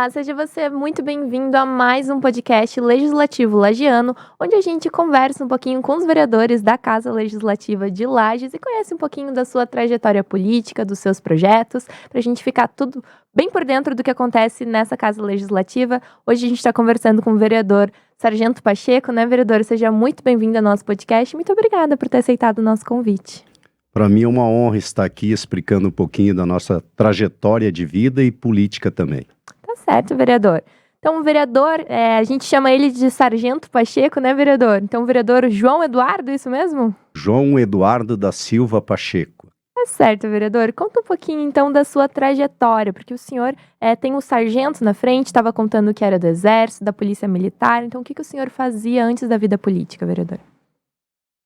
Olá, seja você muito bem-vindo a mais um podcast legislativo lagiano, onde a gente conversa um pouquinho com os vereadores da Casa Legislativa de Lages e conhece um pouquinho da sua trajetória política, dos seus projetos, para a gente ficar tudo bem por dentro do que acontece nessa Casa Legislativa. Hoje a gente está conversando com o vereador Sargento Pacheco, né, vereador? Seja muito bem-vindo ao nosso podcast. Muito obrigada por ter aceitado o nosso convite. Para mim é uma honra estar aqui explicando um pouquinho da nossa trajetória de vida e política também. Tá certo, vereador. Então, o vereador, a gente chama ele de Sargento Pacheco, né, vereador? Então, o vereador João Eduardo, isso mesmo? João Eduardo da Silva Pacheco. Tá certo, vereador. Conta um pouquinho, então, da sua trajetória, porque o senhor tem o sargento na frente, estava contando que era do Exército, da Polícia Militar. Então, o que o senhor fazia antes da vida política, vereador?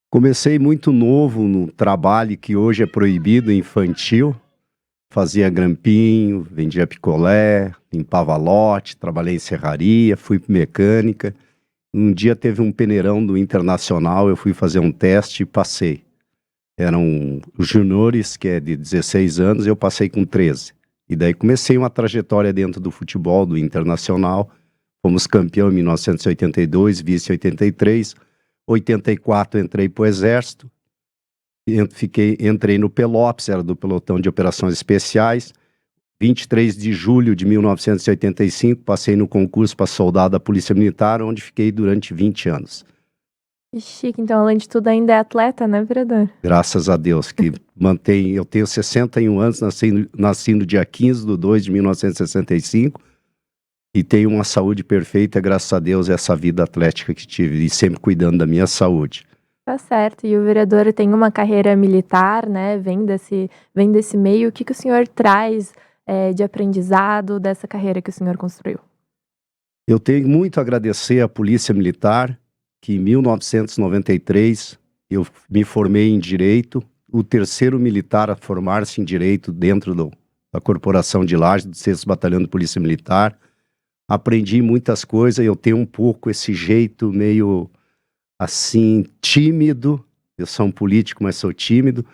Comecei muito novo no trabalho que hoje é proibido, infantil. Fazia grampinho, vendia picolé, limpava lote, trabalhei em serraria, fui mecânica. Um dia teve um peneirão do Internacional, eu fui fazer um teste e passei. Eram os juniores, que é de 16 anos, eu passei com 13. E daí comecei uma trajetória dentro do futebol, do Internacional. Fomos campeão em 1982, vice em 83. 84 entrei para o Exército, entrei no Pelops, era do pelotão de operações especiais. 23 de julho de 1985, passei no concurso para soldado da Polícia Militar, onde fiquei durante 20 anos. Que chique, então além de tudo ainda é atleta, né, vereador? Graças a Deus, que mantém, eu tenho 61 anos, nasci no dia 15 de 2 de 1965, e tenho uma saúde perfeita, graças a Deus, essa vida atlética que tive, e sempre cuidando da minha saúde. Tá certo, e o vereador tem uma carreira militar, né, vem desse meio. O que o senhor traz de aprendizado dessa carreira que o senhor construiu? Eu tenho muito a agradecer à Polícia Militar, que em 1993 eu me formei em Direito, o terceiro militar a formar-se em Direito dentro da Corporação de Lages, do 6º Batalhão de Polícia Militar. Aprendi muitas coisas, eu tenho um pouco esse jeito meio assim, tímido. Eu sou um político, mas sou tímido.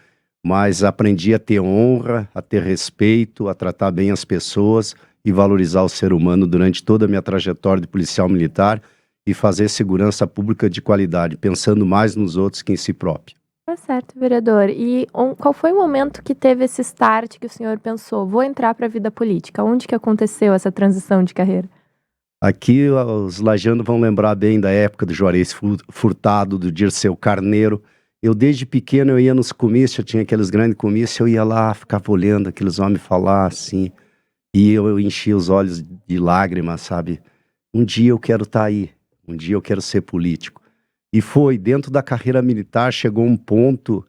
Mas aprendi a ter honra, a ter respeito, a tratar bem as pessoas e valorizar o ser humano durante toda a minha trajetória de policial militar e fazer segurança pública de qualidade, pensando mais nos outros que em si próprio. Tá certo, vereador. E qual foi o momento que teve esse start que o senhor pensou, vou entrar para a vida política? Onde que aconteceu essa transição de carreira? Aqui os lajanos vão lembrar bem da época do Juarez Furtado, do Dirceu Carneiro. Eu desde pequeno eu ia nos comícios, eu tinha aqueles grandes comícios, eu ia lá, ficava olhando aqueles homens falar assim, e eu enchia os olhos de lágrimas, sabe? Um dia eu quero estar aí, um dia eu quero ser político. E foi, dentro da carreira militar, chegou um ponto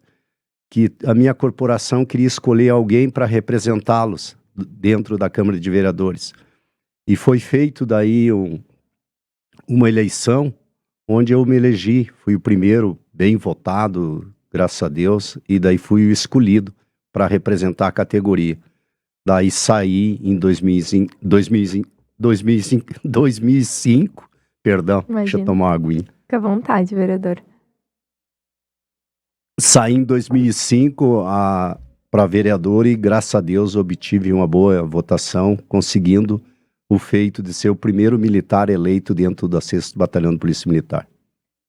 que a minha corporação queria escolher alguém para representá-los dentro da Câmara de Vereadores. E foi feito daí uma eleição onde eu me elegi, fui o primeiro bem votado, graças a Deus, e daí fui o escolhido para representar a categoria. Daí saí em 2005, perdão, Imagina. Deixa eu tomar uma aguinha. Fica à vontade, vereador. Saí em 2005 para vereador e graças a Deus obtive uma boa votação, conseguindo o feito de ser o primeiro militar eleito dentro da 6º Batalhão de Polícia Militar.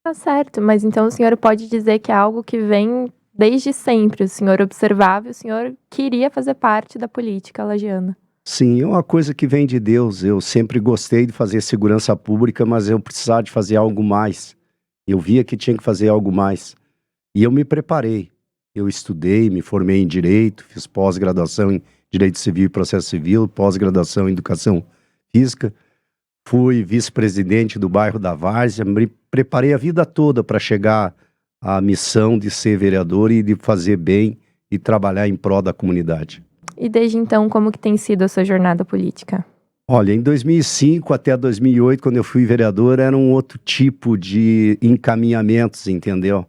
Tá certo, mas então o senhor pode dizer que é algo que vem desde sempre. O senhor observava e o senhor queria fazer parte da política lagiana. Sim, é uma coisa que vem de Deus. Eu sempre gostei de fazer segurança pública, mas eu precisava de fazer algo mais. Eu via que tinha que fazer algo mais. E eu me preparei. Eu estudei, me formei em Direito, fiz pós-graduação em Direito Civil e Processo Civil, pós-graduação em Educação Física, fui vice-presidente do bairro da Várzea, me preparei a vida toda para chegar à missão de ser vereador e de fazer bem e trabalhar em prol da comunidade. E desde então, como que tem sido a sua jornada política? Olha, em 2005 até 2008, quando eu fui vereador, era um outro tipo de encaminhamentos, entendeu?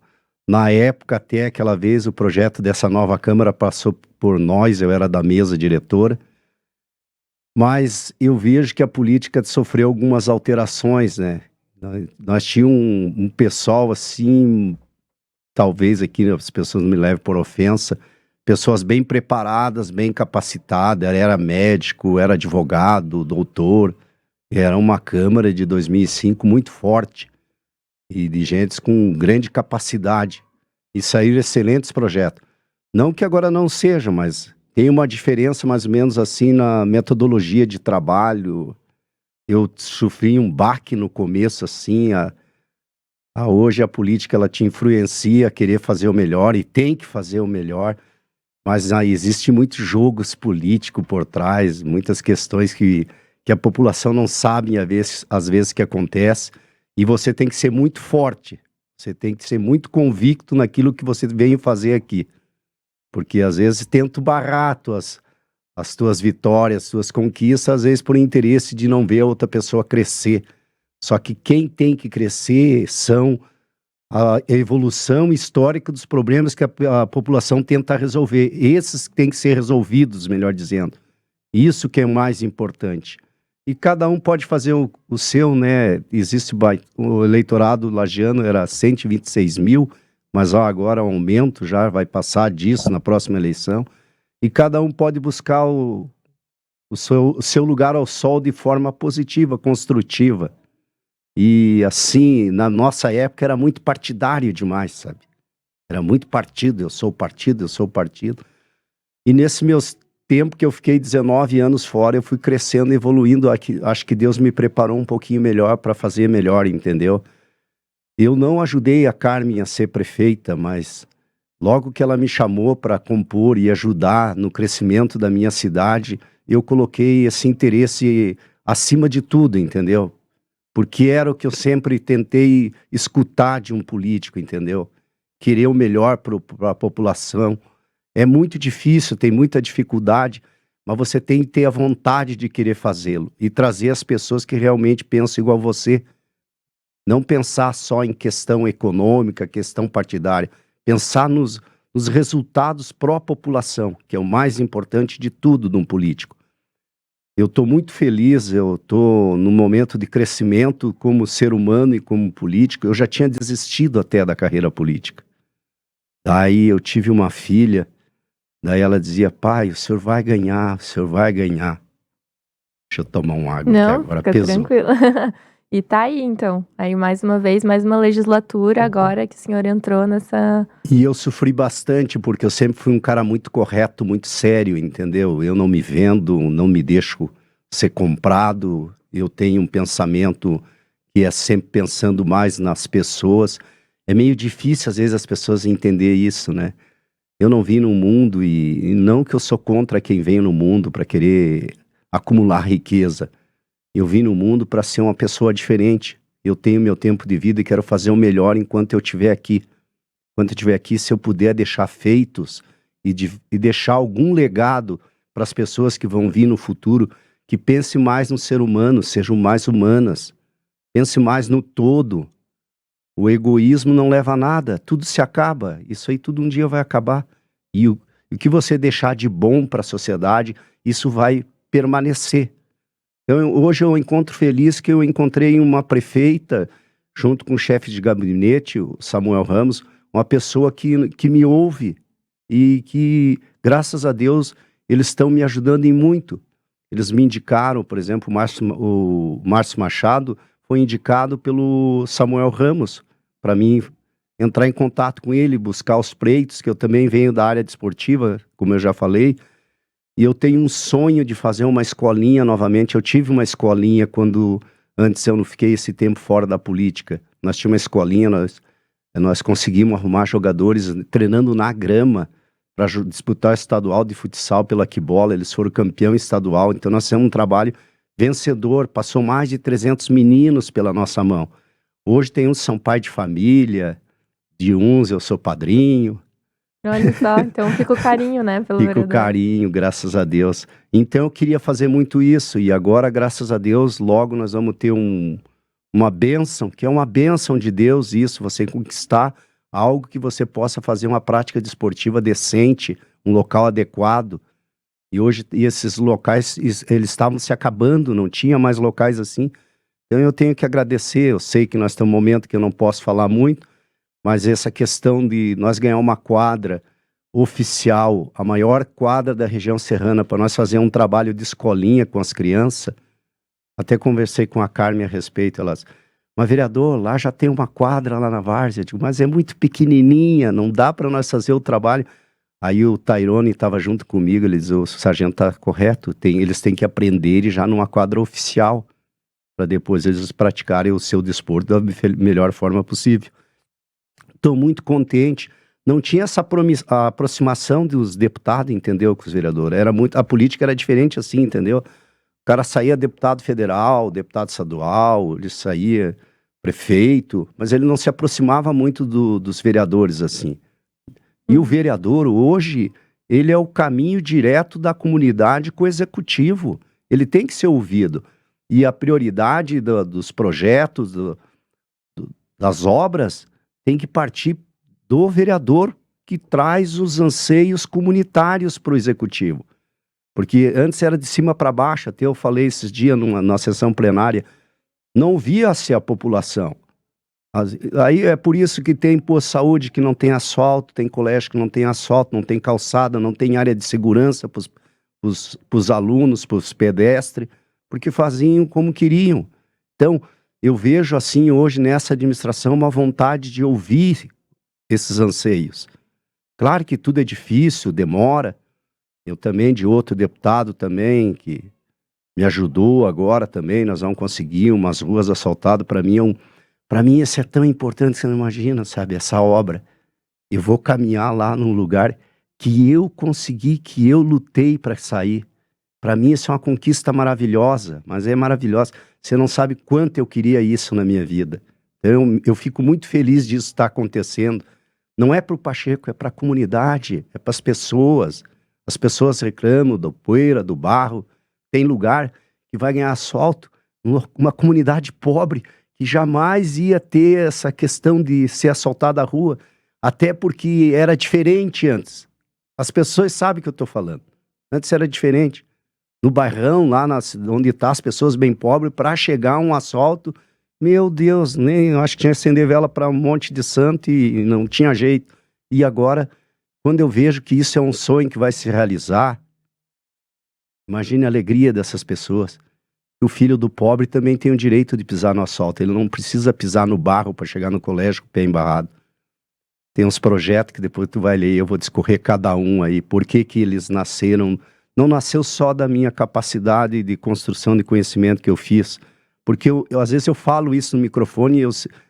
Na época, até aquela vez, o projeto dessa nova Câmara passou por nós, eu era da mesa diretora. Mas eu vejo que a política sofreu algumas alterações, né? Nós tínhamos um pessoal assim, talvez aqui as pessoas me levem por ofensa, pessoas bem preparadas, bem capacitadas, era médico, era advogado, doutor, Era uma Câmara de 2005 muito forte e de gente com grande capacidade. E saíram excelentes projetos. Não que agora não seja, mas tem uma diferença mais ou menos assim na metodologia de trabalho. Eu sofri um baque no começo, assim, hoje a política ela te influencia a querer fazer o melhor e tem que fazer o melhor, mas existe muitos jogos políticos por trás, muitas questões que a população não sabe às vezes que acontece, e você tem que ser muito forte, você tem que ser muito convicto naquilo que você veio fazer aqui, porque às vezes tento barrar as tuas vitórias, as tuas conquistas, às vezes por interesse de não ver a outra pessoa crescer. Só que quem tem que crescer são a evolução histórica dos problemas que a população tenta resolver. Esses que têm que ser resolvidos, melhor dizendo. Isso que é mais importante. E cada um pode fazer o seu, né? O eleitorado lagiano era 126 mil, mas agora o aumento já vai passar disso na próxima eleição. E cada um pode buscar o seu lugar ao sol de forma positiva, construtiva. E assim, na nossa época era muito partidário demais, sabe? Era muito partido, eu sou partido, eu sou partido. E nesse meu tempo que eu fiquei 19 anos fora, eu fui crescendo, evoluindo. Acho que Deus me preparou um pouquinho melhor para fazer melhor, entendeu? Eu não ajudei a Carmen a ser prefeita, mas logo que ela me chamou para compor e ajudar no crescimento da minha cidade, eu coloquei esse interesse acima de tudo, entendeu? Porque era o que eu sempre tentei escutar de um político, entendeu? Querer o melhor para a população. É muito difícil, tem muita dificuldade, mas você tem que ter a vontade de querer fazê-lo e trazer as pessoas que realmente pensam igual a você. Não pensar só em questão econômica, questão partidária. Pensar nos resultados pró-população, que é o mais importante de tudo de um político. Eu estou muito feliz, eu estou num momento de crescimento como ser humano e como político. Eu já tinha desistido até da carreira política. Daí eu tive uma filha, daí ela dizia, pai, o senhor vai ganhar, o senhor vai ganhar. Deixa eu tomar um água aqui Não, agora, fica pesou. tranquilo. E tá aí, então. Aí, mais uma vez, mais uma legislatura agora que o senhor entrou nessa... E eu sofri bastante, porque eu sempre fui um cara muito correto, muito sério, entendeu? Eu não me vendo, não me deixo ser comprado. Eu tenho um pensamento que é sempre pensando mais nas pessoas. É meio difícil, às vezes, as pessoas entender isso, né? Eu não vim no mundo, e não que eu sou contra quem vem no mundo para querer acumular riqueza. Eu vim no mundo para ser uma pessoa diferente. Eu tenho meu tempo de vida e quero fazer o melhor enquanto eu estiver aqui. Enquanto eu estiver aqui, se eu puder deixar feitos e deixar algum legado para as pessoas que vão vir no futuro, que pense mais no ser humano, sejam mais humanas. Pense mais no todo. O egoísmo não leva a nada, tudo se acaba. Isso aí tudo um dia vai acabar. E o que você deixar de bom para a sociedade, isso vai permanecer. Então, hoje eu encontro feliz que eu encontrei uma prefeita, junto com o chefe de gabinete, o Samuel Ramos, uma pessoa que me ouve e que, graças a Deus, eles estão me ajudando em muito. Eles me indicaram, por exemplo, o Márcio Machado foi indicado pelo Samuel Ramos para mim entrar em contato com ele, buscar os pleitos, que eu também venho da área desportiva, como eu já falei. E eu tenho um sonho de fazer uma escolinha novamente. Eu tive uma escolinha quando antes eu não fiquei esse tempo fora da política. Nós tínhamos uma escolinha, nós conseguimos arrumar jogadores treinando na grama para disputar o estadual de futsal pela Quibola. Eles foram campeão estadual. Então nós temos um trabalho vencedor. Passou mais de 300 meninos pela nossa mão. Hoje tem uns que são pai de família, de uns eu sou padrinho. Olha só, então fica o carinho, né, pelo Fica o vereador. carinho, graças a Deus. Então eu queria fazer muito isso, e agora, graças a Deus, logo nós vamos ter uma bênção, que é uma bênção de Deus, isso, você conquistar algo que você possa fazer uma prática desportiva decente, um local adequado. E hoje esses locais, eles estavam se acabando, não tinha mais locais assim. Então eu tenho que agradecer, eu sei que nós estamos num momento que eu não posso falar muito, mas essa questão de nós ganhar uma quadra oficial, a maior quadra da região serrana, para nós fazer um trabalho de escolinha com as crianças, Até conversei com a Carmen a respeito, elas, mas vereador, lá já tem uma quadra lá na várzea. Eu digo, mas é muito pequenininha, não dá para nós fazer o trabalho. Aí o Tairone estava junto comigo, ele disse, o sargento está correto, eles têm que aprender já numa quadra oficial, para depois eles praticarem o seu desporto da melhor forma possível. Estou muito contente. Não tinha essa aproximação dos deputados, entendeu, com os vereadores. A política era diferente assim, entendeu? O cara saía deputado federal, deputado estadual, ele saía prefeito, mas ele não se aproximava muito dos vereadores assim. E o vereador hoje, ele é o caminho direto da comunidade com o executivo. Ele tem que ser ouvido. E a prioridade dos projetos, das obras, tem que partir do vereador que traz os anseios comunitários para o executivo. Porque antes era de cima para baixo, até eu falei esses dias na sessão plenária, não via-se a população. Aí é por isso que tem posto de saúde que não tem asfalto, tem colégio que não tem asfalto, não tem calçada, não tem área de segurança para os alunos, para os pedestres, porque faziam como queriam. Então, eu vejo assim hoje nessa administração uma vontade de ouvir esses anseios. Claro que tudo é difícil, demora. Eu também, de outro deputado também, que me ajudou agora também, nós vamos conseguir umas ruas asfaltadas. Para mim isso é tão importante, você não imagina, sabe, essa obra. Eu vou caminhar lá num lugar que eu consegui, que eu lutei para sair. Para mim isso é uma conquista maravilhosa, mas é maravilhosa. Você não sabe quanto eu queria isso na minha vida. Então, eu fico muito feliz disso estar acontecendo. Não é para o Pacheco, é para a comunidade, é para as pessoas. As pessoas reclamam da poeira, do barro. Tem lugar que vai ganhar asfalto, uma comunidade pobre que jamais ia ter essa questão de ser asfaltada a rua, até porque era diferente antes. As pessoas sabem o que eu estou falando. Antes era diferente. No bairrão, lá onde estão as pessoas bem pobres, para chegar a um asfalto, meu Deus, nem eu acho que tinha que acender vela para um monte de santo e não tinha jeito. E agora, quando eu vejo que isso é um sonho que vai se realizar, imagine a alegria dessas pessoas. O filho do pobre também tem o direito de pisar no asfalto. Ele não precisa pisar no barro para chegar no colégio com o pé embarrado. Tem uns projetos que depois tu vai ler, eu vou discorrer cada um aí. Por que que eles nasceram? Não nasceu só da minha capacidade de construção de conhecimento que eu fiz. Porque às vezes eu falo isso no microfone,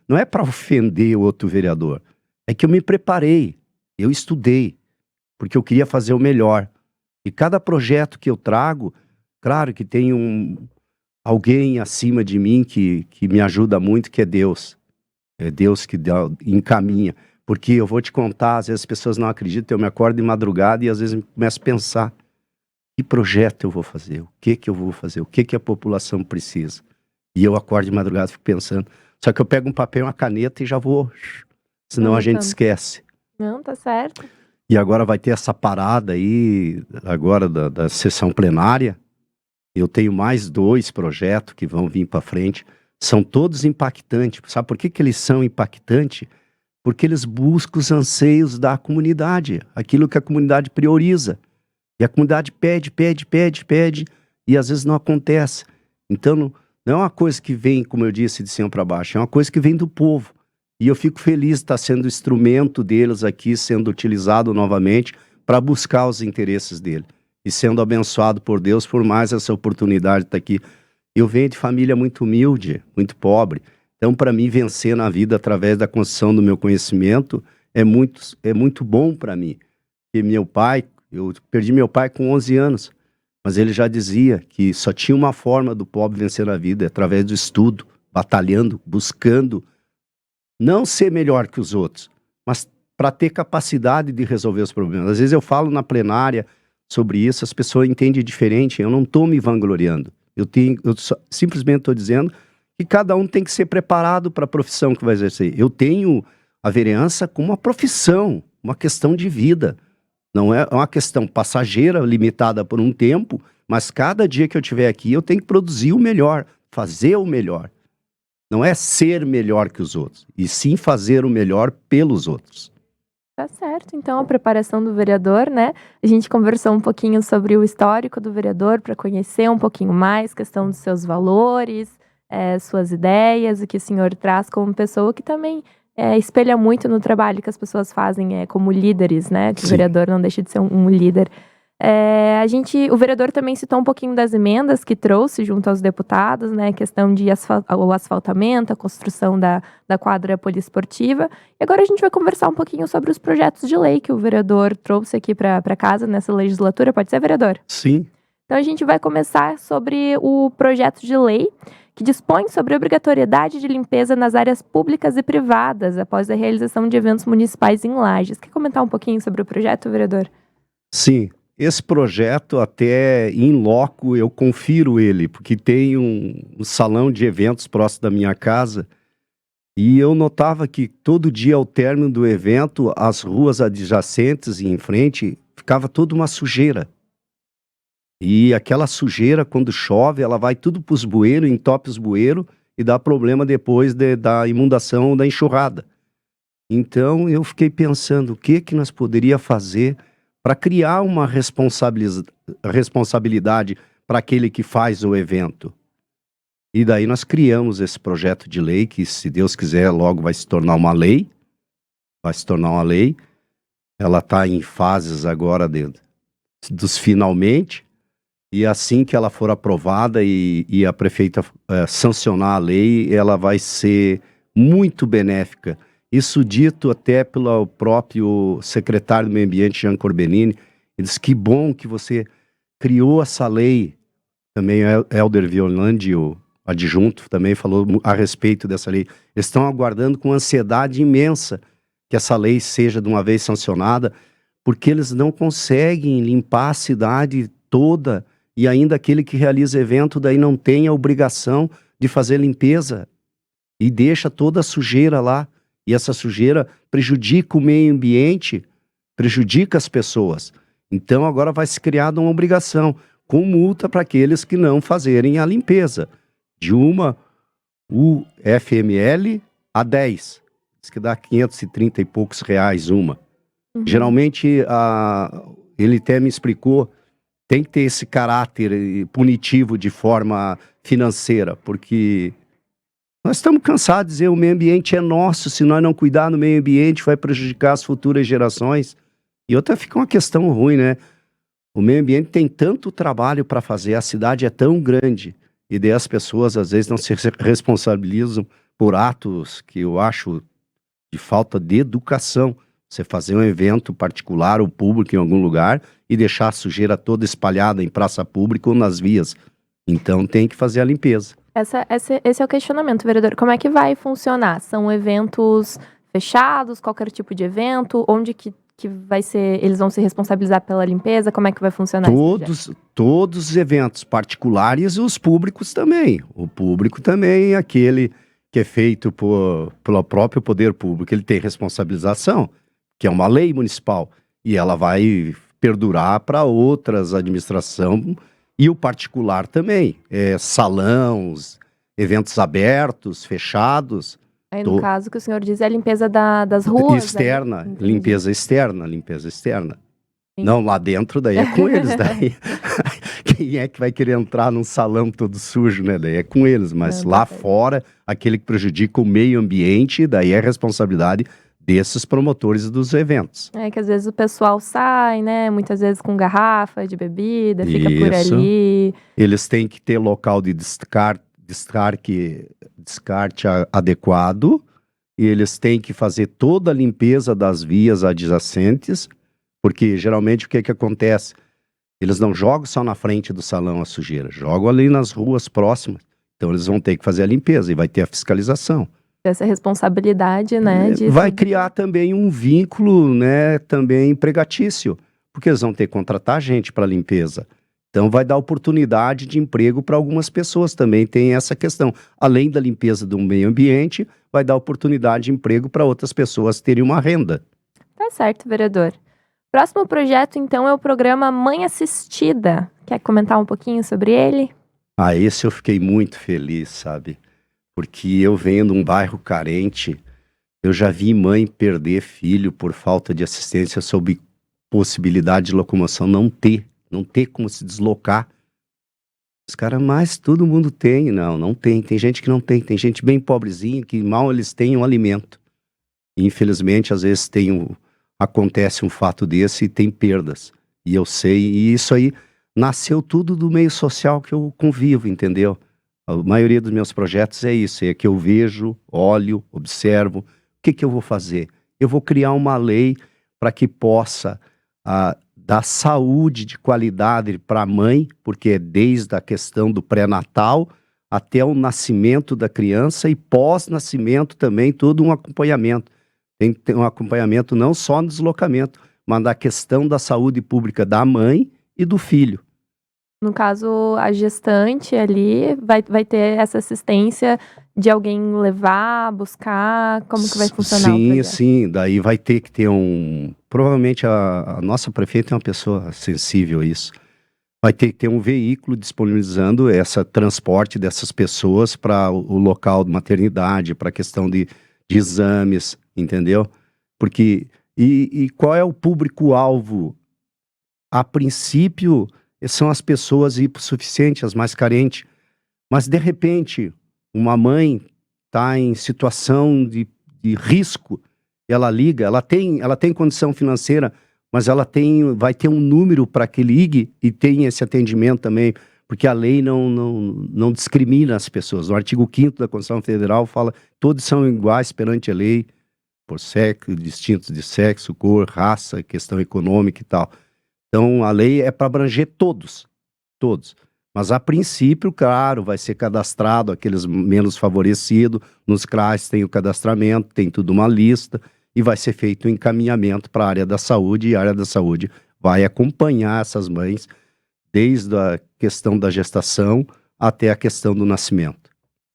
não é para ofender o outro vereador. É que eu me preparei, eu estudei, porque eu queria fazer o melhor. E cada projeto que eu trago, claro que tem alguém acima de mim que me ajuda muito, que é Deus. É Deus que encaminha. Porque eu vou te contar, às vezes as pessoas não acreditam, eu me acordo de madrugada e às vezes eu começo a pensar, que projeto eu vou fazer? O que eu vou fazer? O que a população precisa? E eu acordo de madrugada e fico pensando. Só que eu pego um papel e uma caneta e já vou, senão a gente esquece. Não, tá certo. E agora vai ter essa parada aí, agora da sessão plenária. Eu tenho mais 2 projetos que vão vir para frente. São todos impactantes. Sabe por que eles são impactantes? Porque eles buscam os anseios da comunidade, aquilo que a comunidade prioriza. E a comunidade pede, e às vezes não acontece. Então, não é uma coisa que vem, como eu disse, de cima para baixo, é uma coisa que vem do povo. E eu fico feliz de estar sendo instrumento deles aqui, sendo utilizado novamente para buscar os interesses dele. E sendo abençoado por Deus por mais essa oportunidade de estar aqui. Eu venho de família muito humilde, muito pobre. Então, para mim, vencer na vida através da construção do meu conhecimento é muito bom para mim. E eu perdi meu pai com 11 anos, mas ele já dizia que só tinha uma forma do pobre vencer na vida, através do estudo, batalhando, buscando não ser melhor que os outros, mas para ter capacidade de resolver os problemas. Às vezes eu falo na plenária sobre isso, as pessoas entendem diferente, eu não estou me vangloriando. Simplesmente estou dizendo que cada um tem que ser preparado para a profissão que vai exercer. Eu tenho a vereança como uma profissão, uma questão de vida. Não é uma questão passageira, limitada por um tempo, mas cada dia que eu estiver aqui, eu tenho que produzir o melhor, fazer o melhor. Não é ser melhor que os outros, e sim fazer o melhor pelos outros. Tá certo, então a preparação do vereador, né? A gente conversou um pouquinho sobre o histórico do vereador para conhecer um pouquinho mais, questão dos seus valores, suas ideias, o que o senhor traz como pessoa que também espelha muito no trabalho que as pessoas fazem como líderes, né? Que o Sim. vereador não deixa de ser um líder. O vereador também citou um pouquinho das emendas que trouxe junto aos deputados, né? Questão de o asfaltamento, a construção da quadra poliesportiva. E agora a gente vai conversar um pouquinho sobre os projetos de lei que o vereador trouxe aqui para casa nessa legislatura. Pode ser, vereador? Sim. Então a gente vai começar sobre o projeto de lei que dispõe sobre a obrigatoriedade de limpeza nas áreas públicas e privadas após a realização de eventos municipais em Lages. Quer comentar um pouquinho sobre o projeto, vereador? Sim. Esse projeto, até em loco, eu confiro ele, porque tem um salão de eventos próximo da minha casa, e eu notava que todo dia, ao término do evento, as ruas adjacentes e em frente, ficava toda uma sujeira. E aquela sujeira, quando chove, ela vai tudo para os bueiros, entope os bueiros, e dá problema depois da inundação, da enxurrada. Então, eu fiquei pensando, o que nós poderíamos fazer para criar uma responsabilidade para aquele que faz o evento. E daí nós criamos esse projeto de lei, que se Deus quiser logo vai se tornar uma lei. Vai se tornar uma lei. Ela está em fases agora dos finalmente. E assim que ela for aprovada e a prefeita sancionar a lei, ela vai ser muito benéfica. Isso dito até pelo próprio secretário do Meio Ambiente, Jean Corbellini. Ele disse, que bom que você criou essa lei. Também Helder Violandi, o adjunto, também falou a respeito dessa lei. Eles estão aguardando com ansiedade imensa que essa lei seja de uma vez sancionada, porque eles não conseguem limpar a cidade toda, e ainda aquele que realiza evento daí não tem a obrigação de fazer limpeza, e deixa toda a sujeira lá. E essa sujeira prejudica o meio ambiente, prejudica as pessoas. Então agora vai se criar uma obrigação, com multa para aqueles que não fazerem a limpeza. De uma UFML a 10. Diz que dá 530 e poucos reais uma. Uhum. Geralmente, ele até me explicou, tem que ter esse caráter punitivo de forma financeira, porque nós estamos cansados de dizer o meio ambiente é nosso, se nós não cuidar do meio ambiente vai prejudicar as futuras gerações. E outra fica uma questão ruim, né? O meio ambiente tem tanto trabalho para fazer, a cidade é tão grande, e daí as pessoas às vezes não se responsabilizam por atos que eu acho de falta de educação. Você fazer um evento particular ou público em algum lugar e deixar a sujeira toda espalhada em praça pública ou nas vias. Então tem que fazer a limpeza. Esse é o questionamento, vereador. Como é que vai funcionar? São eventos fechados? Qualquer tipo de evento? Onde que vai ser? Eles vão se responsabilizar pela limpeza? Como é que vai funcionar? Todos os eventos particulares e os públicos também. O público também, aquele que é feito pelo próprio poder público, ele tem responsabilização, que é uma lei municipal, e ela vai perdurar para outras administrações. E o particular também, salões, eventos abertos, fechados. Aí, no caso que o senhor diz é a limpeza das ruas? Externa, limpeza externa. Sim. Não, lá dentro daí é com eles, daí quem é que vai querer entrar num salão todo sujo, né? Daí é com eles, mas lá fora, aquele que prejudica o meio ambiente, daí é responsabilidade desses promotores dos eventos. É que às vezes o pessoal sai, né? Muitas vezes com garrafa de bebida, fica por ali. Eles têm que ter local de descarte adequado, e eles têm que fazer toda a limpeza das vias adjacentes, porque geralmente o que acontece? Eles não jogam só na frente do salão a sujeira, jogam ali nas ruas próximas. Então eles vão ter que fazer a limpeza e vai ter a fiscalização. Essa responsabilidade, né? Vai criar também um vínculo, né, também empregatício, porque eles vão ter que contratar gente para limpeza. Então vai dar oportunidade de emprego para algumas pessoas também, tem essa questão. Além da limpeza do meio ambiente, vai dar oportunidade de emprego para outras pessoas terem uma renda. Tá certo, vereador. Próximo projeto, então, é o programa Mãe Assistida. Quer comentar um pouquinho sobre ele? Esse eu fiquei muito feliz, sabe? Porque eu venho de um bairro carente Eu já vi mãe perder filho por falta de assistência sob possibilidade de locomoção, não ter como se deslocar. Os caras, mas todo mundo tem. Não, não tem. Tem gente que não tem. Tem gente bem pobrezinha que mal eles têm um alimento. E, infelizmente, às vezes acontece um fato desse e tem perdas. E eu sei, e isso aí nasceu tudo do meio social que eu convivo, entendeu? A maioria dos meus projetos é isso, é que eu vejo, olho, observo. O que que eu vou fazer? Eu vou criar uma lei para que possa dar saúde de qualidade para a mãe, porque é desde a questão do pré-natal até o nascimento da criança e pós-nascimento também, todo um acompanhamento. Tem que ter um acompanhamento não só no deslocamento, mas na questão da saúde pública da mãe e do filho. No caso, a gestante ali vai ter essa assistência de alguém levar, buscar, como que vai funcionar o Sim, projeto? sim, daí vai ter que ter provavelmente a nossa prefeita é uma pessoa sensível a isso. Vai ter que ter um veículo disponibilizando esse transporte dessas pessoas para o local de maternidade, para a questão de exames, entendeu? Porque, e qual é o público-alvo? A princípio, são as pessoas hipossuficientes, as mais carentes. Mas, de repente, uma mãe está em situação de risco, ela liga, ela tem condição financeira, mas vai ter um número para que ligue e tem esse atendimento também, porque a lei não discrimina as pessoas. No artigo 5º da Constituição Federal fala todos são iguais perante a lei, por sexo, distintos de sexo, cor, raça, questão econômica e tal. Então, a lei é para abranger todos. Mas, a princípio, claro, vai ser cadastrado aqueles menos favorecidos. Nos CRAs tem o cadastramento, tem tudo uma lista, e vai ser feito um encaminhamento para a área da saúde, e a área da saúde vai acompanhar essas mães desde a questão da gestação até a questão do nascimento.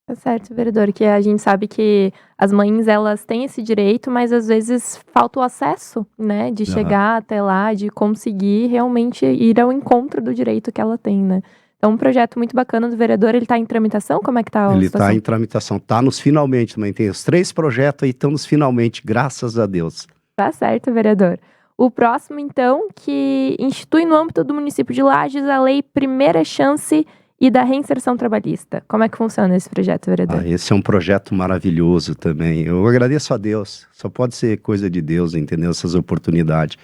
Tá certo, vereador, que a gente sabe que as mães, elas têm esse direito, mas às vezes falta o acesso, né, de Aham. chegar até lá, de conseguir realmente ir ao encontro do direito que ela tem, né. Então um projeto muito bacana do vereador, ele tá em tramitação? Como é que tá a Ele está situação? em tramitação, está nos finalmente também. Tem os 3 projetos aí, estão nos finalmente, graças a Deus. Tá certo, vereador. O próximo, então, que institui no âmbito do município de Lages a lei Primeira Chance e da reinserção trabalhista. Como é que funciona esse projeto, vereador? Esse é um projeto maravilhoso também. Eu agradeço a Deus. Só pode ser coisa de Deus, entendeu? Essas oportunidades.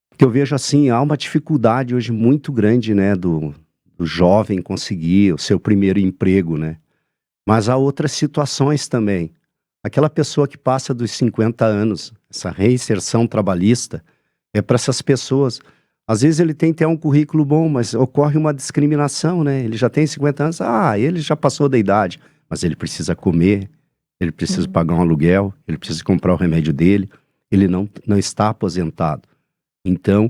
Porque eu vejo assim, há uma dificuldade hoje muito grande, né, do jovem conseguir o seu primeiro emprego, né? Mas há outras situações também. Aquela pessoa que passa dos 50 anos, essa reinserção trabalhista, é para essas pessoas. Às vezes ele tem até um currículo bom, mas ocorre uma discriminação, né? Ele já tem 50 anos, ele já passou da idade, mas ele precisa comer, ele precisa pagar um aluguel, ele precisa comprar o remédio dele, ele não está aposentado. Então,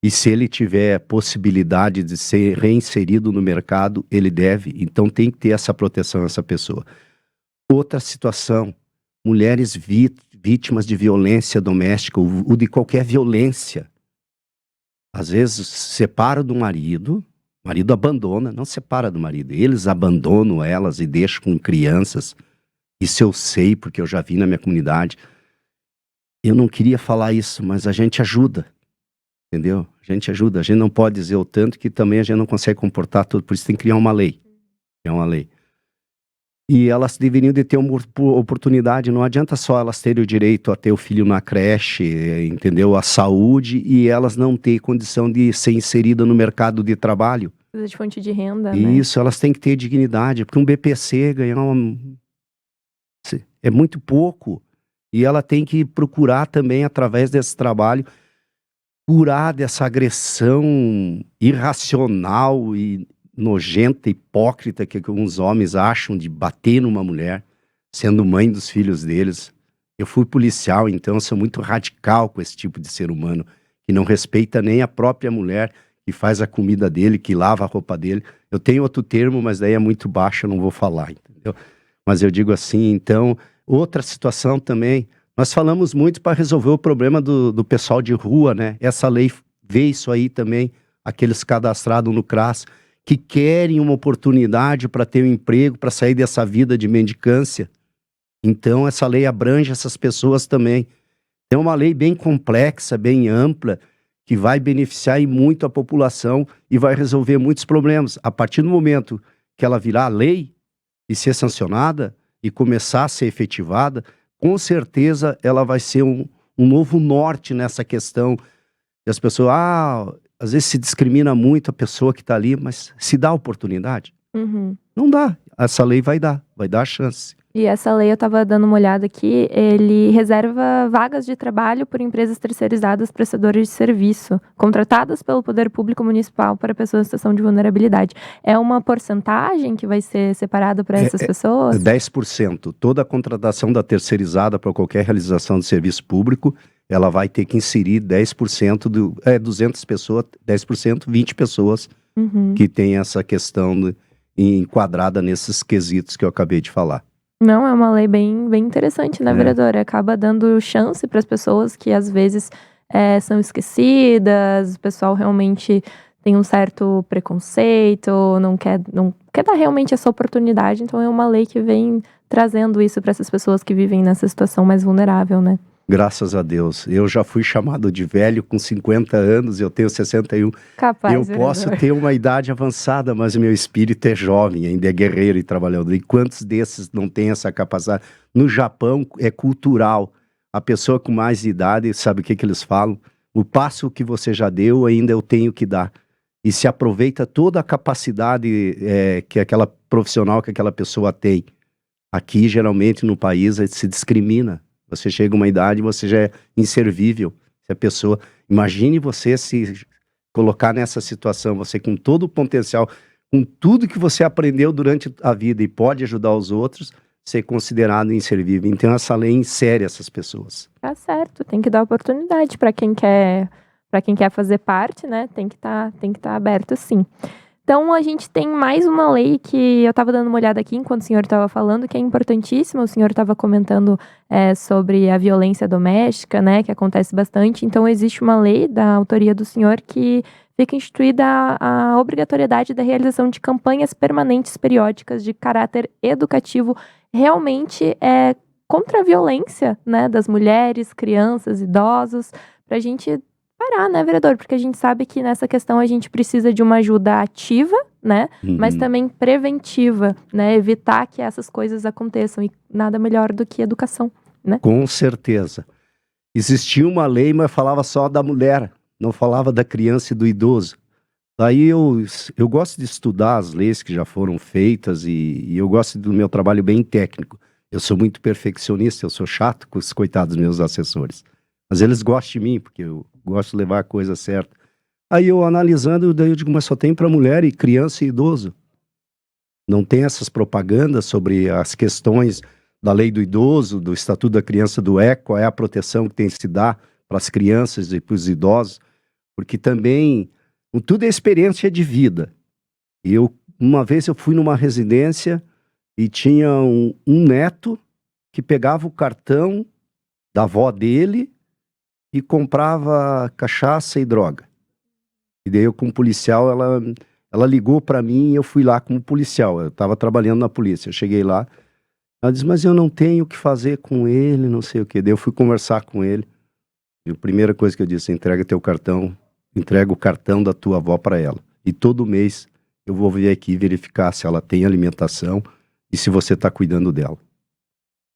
e se ele tiver possibilidade de ser reinserido no mercado, ele deve, então tem que ter essa proteção a essa pessoa. Outra situação, mulheres vítimas de violência doméstica ou de qualquer violência. Às vezes separa do marido, o marido abandona, não separa do marido, eles abandonam elas e deixam com crianças. Isso eu sei porque eu já vi na minha comunidade. Eu não queria falar isso, mas a gente ajuda, entendeu? A gente ajuda, a gente não pode dizer o tanto que também a gente não consegue comportar tudo, por isso tem que criar uma lei. É uma lei. E elas deveriam de ter uma oportunidade, não adianta só elas terem o direito a ter o filho na creche, entendeu? A saúde, e elas não terem condição de ser inserida no mercado de trabalho. Precisa de fonte de renda, né? Isso, elas têm que ter dignidade, porque um BPC ganhar é muito pouco. E ela tem que procurar também, através desse trabalho, curar dessa agressão irracional e nojenta, hipócrita que alguns homens acham de bater numa mulher, sendo mãe dos filhos deles. Eu fui policial, então eu sou muito radical com esse tipo de ser humano, que não respeita nem a própria mulher, que faz a comida dele, que lava a roupa dele. Eu tenho outro termo, mas daí é muito baixo, eu não vou falar, entendeu? Mas eu digo assim, então, outra situação também, nós falamos muito para resolver o problema do pessoal de rua, né? Essa lei vê isso aí também, aqueles cadastrados no CRAS, que querem uma oportunidade para ter um emprego, para sair dessa vida de mendicância. Então, essa lei abrange essas pessoas também. É uma lei bem complexa, bem ampla, que vai beneficiar e muito a população e vai resolver muitos problemas. A partir do momento que ela virar lei e ser sancionada e começar a ser efetivada, com certeza ela vai ser um novo norte nessa questão. E as pessoas, às vezes se discrimina muito a pessoa que está ali, mas se dá oportunidade? Uhum. Não dá. Essa lei vai dar a chance. E essa lei, eu estava dando uma olhada aqui, ele reserva vagas de trabalho por empresas terceirizadas prestadoras de serviço, contratadas pelo Poder Público Municipal para pessoas em situação de vulnerabilidade. É uma porcentagem que vai ser separada para essas pessoas? 10%. Toda a contratação da terceirizada para qualquer realização de serviço público, ela vai ter que inserir 10% 200 pessoas, 10%, 20 pessoas que tem essa questão enquadrada nesses quesitos que eu acabei de falar. Não, é uma lei bem interessante, né, vereadora? Acaba dando chance para as pessoas que às vezes são esquecidas, o pessoal realmente tem um certo preconceito, não quer dar realmente essa oportunidade. Então é uma lei que vem trazendo isso para essas pessoas que vivem nessa situação mais vulnerável, né? Graças a Deus. Eu já fui chamado de velho com 50 anos, eu tenho 61. Capaz, eu vereador. posso ter uma idade avançada, mas o meu espírito é jovem, ainda é guerreiro e trabalhador. E quantos desses não têm essa capacidade? No Japão é cultural. A pessoa com mais idade, sabe o que eles falam? O passo que você já deu, ainda eu tenho que dar. E se aproveita toda a capacidade que aquela profissional, que aquela pessoa tem. Aqui, geralmente, no país, se discrimina. Você chega a uma idade e você já é inservível. Se a pessoa... Imagine você se colocar nessa situação, você com todo o potencial, com tudo que você aprendeu durante a vida e pode ajudar os outros, ser considerado inservível. Então essa lei insere essas pessoas. Tá certo, tem que dar oportunidade para quem quer fazer parte, né? Tem que tá aberto, sim. Então, a gente tem mais uma lei que eu estava dando uma olhada aqui enquanto o senhor estava falando, que é importantíssima. O senhor estava comentando sobre a violência doméstica, né, que acontece bastante. Então, existe uma lei da autoria do senhor que fica instituída a obrigatoriedade da realização de campanhas permanentes periódicas de caráter educativo, realmente contra a violência, né, das mulheres, crianças, idosos, para a gente parar, né, vereador? Porque a gente sabe que nessa questão a gente precisa de uma ajuda ativa, né? Mas também preventiva, né? Evitar que essas coisas aconteçam. E nada melhor do que educação, né? Com certeza. Existia uma lei, mas falava só da mulher, não falava da criança e do idoso. Daí eu gosto de estudar as leis que já foram feitas e eu gosto do meu trabalho bem técnico. Eu sou muito perfeccionista, eu sou chato com os coitados meus assessores. Mas eles gostam de mim, porque eu gosto de levar a coisa certa. Aí eu analisando, daí eu digo, mas só tem para mulher e criança e idoso. Não tem essas propagandas sobre as questões da lei do idoso, do Estatuto da Criança do ECA, qual é a proteção que tem que se dar para as crianças e para os idosos, porque também tudo é experiência de vida. E uma vez eu fui numa residência e tinha um neto que pegava o cartão da avó dele e comprava cachaça e droga. E daí eu, como policial, ela ligou para mim e eu fui lá como policial. Eu estava trabalhando na polícia. Eu cheguei lá, ela disse, mas eu não tenho o que fazer com ele, não sei o quê. Daí eu fui conversar com ele. E a primeira coisa que eu disse, entrega teu cartão, entrega o cartão da tua avó para ela. E todo mês eu vou vir aqui verificar se ela tem alimentação e se você está cuidando dela.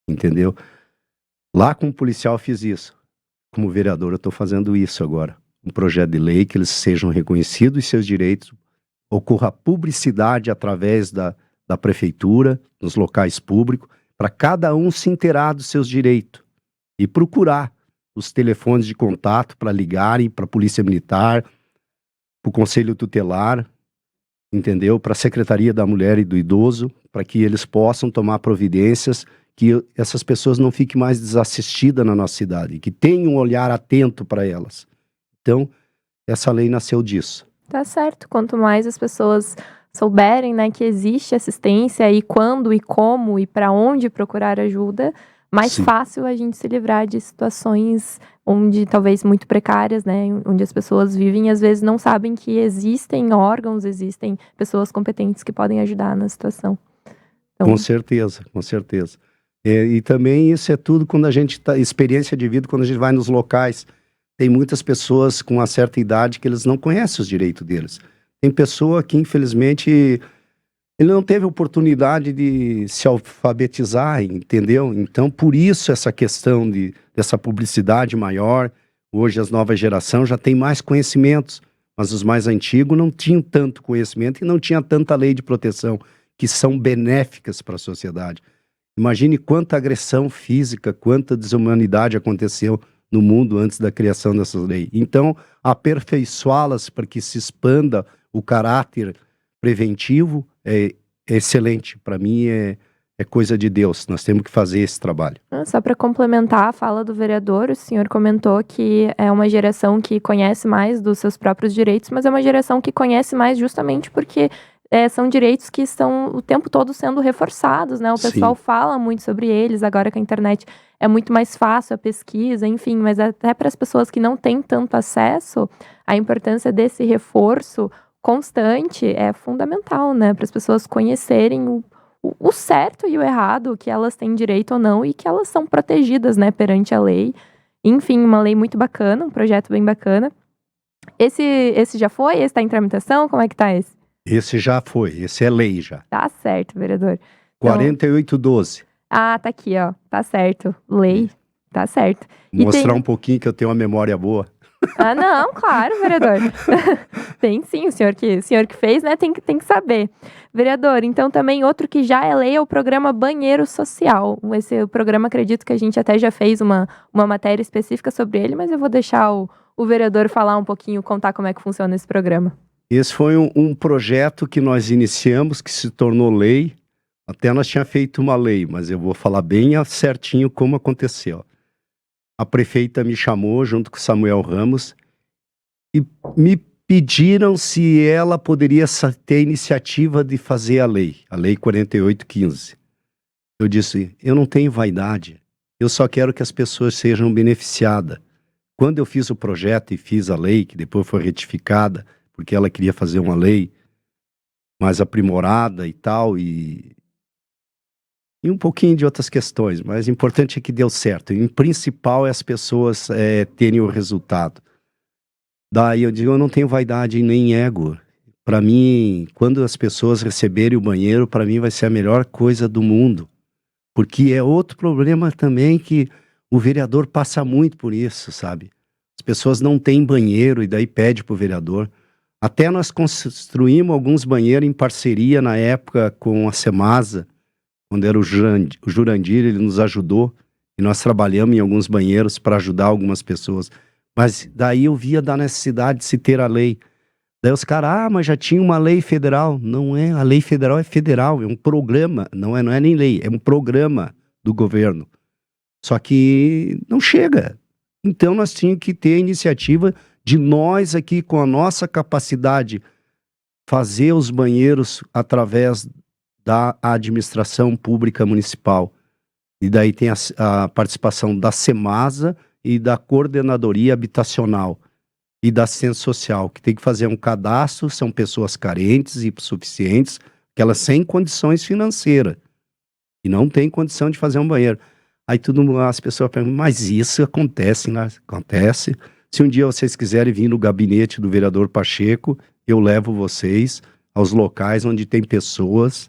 Entendeu? Lá como policial eu fiz isso. Como vereador eu estou fazendo isso agora. Um projeto de lei que eles sejam reconhecidos e seus direitos, ocorra publicidade através da prefeitura, nos locais públicos, para cada um se inteirar dos seus direitos e procurar os telefones de contato para ligarem para a Polícia Militar, para o Conselho Tutelar, entendeu? Para a Secretaria da Mulher e do Idoso, para que eles possam tomar providências, que essas pessoas não fiquem mais desassistidas na nossa cidade, que tenham um olhar atento para elas. Então, essa lei nasceu disso. Tá certo. Quanto mais as pessoas souberem, né, que existe assistência e quando e como e para onde procurar ajuda, mais Sim. fácil a gente se livrar de situações onde talvez muito precárias, né, onde as pessoas vivem e às vezes não sabem que existem órgãos, existem pessoas competentes que podem ajudar na situação. Então... Com certeza, com certeza. E também isso é tudo quando a gente tá, experiência de vida, quando a gente vai nos locais. Tem muitas pessoas com uma certa idade que eles não conhecem os direitos deles. Tem pessoa que, infelizmente, ele não teve oportunidade de se alfabetizar, entendeu? Então, por isso essa questão dessa publicidade maior. Hoje as novas gerações já têm mais conhecimentos, mas os mais antigos não tinham tanto conhecimento e não tinha tanta lei de proteção que são benéficas para a sociedade. Imagine quanta agressão física, quanta desumanidade aconteceu no mundo antes da criação dessas leis. Então, aperfeiçoá-las para que se expanda o caráter preventivo é excelente. Para mim é coisa de Deus. Nós temos que fazer esse trabalho. Só para complementar a fala do vereador, o senhor comentou que é uma geração que conhece mais dos seus próprios direitos, mas é uma geração que conhece mais justamente porque são direitos que estão o tempo todo sendo reforçados, né? O pessoal fala muito sobre eles, agora com a internet é muito mais fácil a pesquisa, enfim, mas até para as pessoas que não têm tanto acesso, a importância desse reforço constante é fundamental, né? Para as pessoas conhecerem o certo e o errado, o que elas têm direito ou não, e que elas são protegidas, né, perante a lei. Enfim, uma lei muito bacana, um projeto bem bacana. Esse já foi? Esse tá em tramitação? Como é que tá esse? Esse já foi, esse é lei já. Tá certo, vereador. Então, 4812. tá aqui, ó. Tá certo. Lei, tá certo. Mostrar um pouquinho que eu tenho uma memória boa. Não, claro, vereador. Tem sim, o senhor que fez, né, tem que saber. Vereador, então também outro que já é lei é o programa Banheiro Social. Esse programa, acredito que a gente até já fez uma matéria específica sobre ele, mas eu vou deixar o vereador falar um pouquinho, contar como é que funciona esse programa. Esse foi um projeto que nós iniciamos, que se tornou lei. Até nós tínhamos feito uma lei, mas eu vou falar bem certinho como aconteceu. A prefeita me chamou, junto com Samuel Ramos, e me pediram se ela poderia ter a iniciativa de fazer a Lei 4815. Eu disse, eu não tenho vaidade, eu só quero que as pessoas sejam beneficiadas. Quando eu fiz o projeto e fiz a lei, que depois foi retificada, porque ela queria fazer uma lei mais aprimorada e tal, e um pouquinho de outras questões, mas o importante é que deu certo. E o principal é as pessoas terem o resultado. Daí eu digo, eu não tenho vaidade nem ego. Para mim, quando as pessoas receberem o banheiro, para mim vai ser a melhor coisa do mundo. Porque é outro problema também que o vereador passa muito por isso, sabe? As pessoas não têm banheiro e daí pede para o vereador. Até nós construímos alguns banheiros em parceria na época com a Semasa, quando era o Jurandir, ele nos ajudou e nós trabalhamos em alguns banheiros para ajudar algumas pessoas. Mas daí eu via da necessidade de se ter a lei. Daí os caras, mas já tinha uma lei federal. Não é, a lei federal é federal, é um programa, não é nem lei, é um programa do governo. Só que não chega. Então nós tínhamos que ter a iniciativa de nós aqui, com a nossa capacidade, fazer os banheiros através da administração pública municipal. E daí tem a participação da Semasa e da Coordenadoria Habitacional e da Assistência Social, que tem que fazer um cadastro, são pessoas carentes e insuficientes, que elas sem condições financeiras, e não tem condição de fazer um banheiro. Aí as pessoas perguntam, mas isso acontece, né? Acontece. Se um dia vocês quiserem vir no gabinete do vereador Pacheco, eu levo vocês aos locais onde tem pessoas.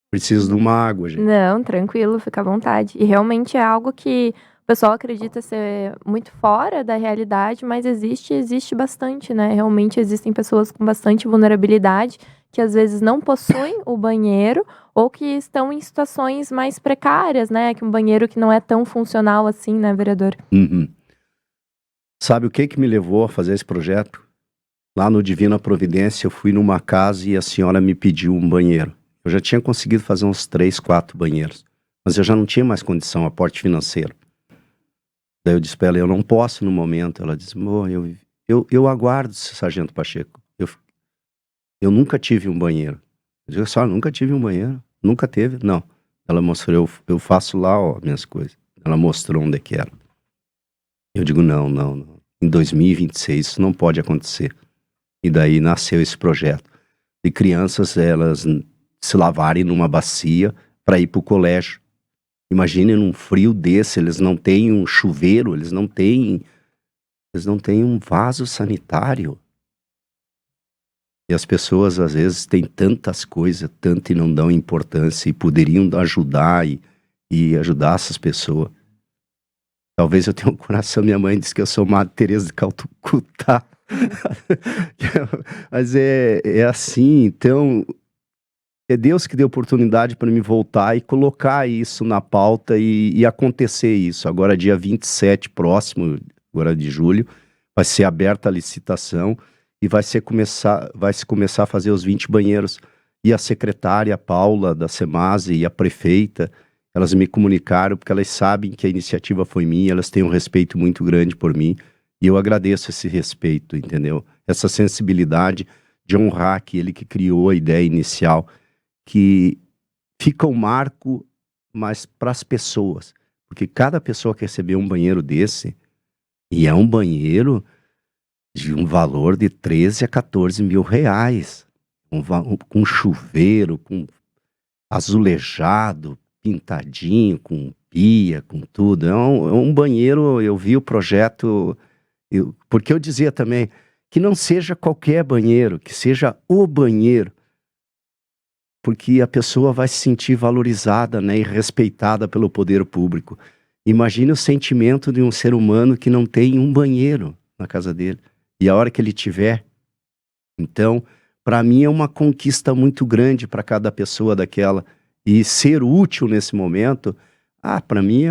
Preciso de uma água, gente. Não, tranquilo, fica à vontade. E realmente é algo que o pessoal acredita ser muito fora da realidade, mas existe bastante, né? Realmente existem pessoas com bastante vulnerabilidade que às vezes não possuem o banheiro ou que estão em situações mais precárias, né? Que um banheiro que não é tão funcional assim, né, vereador? Uhum. Sabe o que me levou a fazer esse projeto? Lá no Divina Providência, eu fui numa casa e a senhora me pediu um banheiro. Eu já tinha conseguido fazer uns 3, 4 banheiros, mas eu já não tinha mais condição, aporte financeiro. Daí eu disse para ela, eu não posso no momento. Ela disse, eu aguardo, Sargento Pacheco. Eu nunca tive um banheiro. Eu disse, senhora, nunca tive um banheiro? Nunca teve? Não. Ela mostrou, eu faço lá, ó, minhas coisas. Ela mostrou onde é que era. Eu digo, não. Em 2026 isso não pode acontecer. E daí nasceu esse projeto. De crianças, elas se lavarem numa bacia, para ir para o colégio. Imagine num frio desse, eles não têm um chuveiro, eles não têm um vaso sanitário. E as pessoas às vezes têm tantas coisas, tanto e não dão importância, e poderiam ajudar e ajudar essas pessoas. Talvez eu tenha um coração, minha mãe disse que eu sou Madre Teresa de Calcutá. Mas é assim, então é Deus que deu oportunidade para me voltar e colocar isso na pauta e acontecer isso. Agora dia 27 próximo, agora de julho, vai ser aberta a licitação e vai se começar a fazer os 20 banheiros. E a secretária a Paula da Semase e a prefeita, elas me comunicaram porque elas sabem que a iniciativa foi minha, elas têm um respeito muito grande por mim. E eu agradeço esse respeito, entendeu? Essa sensibilidade de honrar aquele que criou a ideia inicial, que fica um marco, mas para as pessoas. Porque cada pessoa que recebeu um banheiro desse, e é um banheiro de um valor de 13 a 14 mil reais. Com chuveiro, com azulejado, pintadinho, com pia, com tudo. É um banheiro, eu vi o projeto... porque eu dizia também que não seja qualquer banheiro, que seja o banheiro, porque a pessoa vai se sentir valorizada, né, e respeitada pelo poder público. Imagine o sentimento de um ser humano que não tem um banheiro na casa dele, e a hora que ele tiver. Então, para mim é uma conquista muito grande para cada pessoa daquela, e ser útil nesse momento, para mim